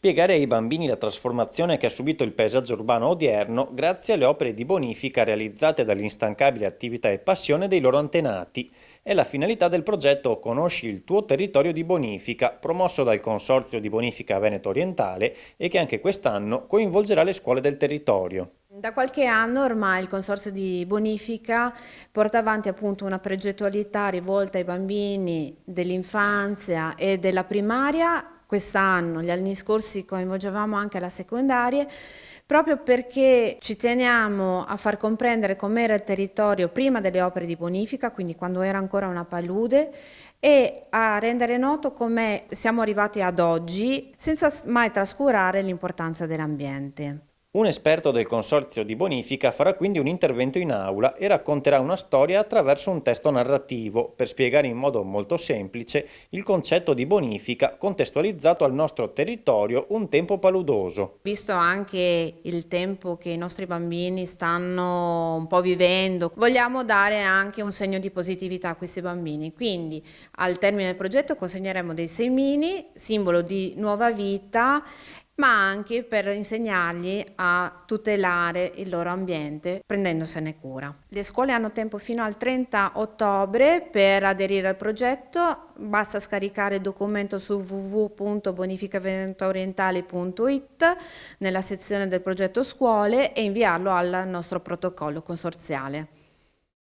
spiegare ai bambini la trasformazione che ha subito il paesaggio urbano odierno grazie alle opere di bonifica realizzate dall'instancabile attività e passione dei loro antenati. È la finalità del progetto Conosci il tuo territorio di bonifica, promosso dal Consorzio di Bonifica Veneto Orientale e che anche quest'anno coinvolgerà le scuole del territorio. Da qualche anno ormai il Consorzio di Bonifica porta avanti appunto una progettualità rivolta ai bambini dell'infanzia e della primaria. Quest'anno, gli anni scorsi coinvolgevamo anche la secondaria, proprio perché ci teniamo a far comprendere com'era il territorio prima delle opere di bonifica, quindi quando era ancora una palude, e a rendere noto come siamo arrivati ad oggi senza mai trascurare l'importanza dell'ambiente. Un esperto del Consorzio di Bonifica farà quindi un intervento in aula e racconterà una storia attraverso un testo narrativo per spiegare in modo molto semplice il concetto di bonifica contestualizzato al nostro territorio un tempo paludoso. Visto anche il tempo che i nostri bambini stanno un po' vivendo, vogliamo dare anche un segno di positività a questi bambini. Quindi al termine del progetto consegneremo dei semini, simbolo di nuova vita, ma anche per insegnargli a tutelare il loro ambiente prendendosene cura. Le scuole hanno tempo fino al 30 ottobre per aderire al progetto, basta scaricare il documento su www.bonificavenetoorientale.it nella sezione del progetto scuole e inviarlo al nostro protocollo consorziale.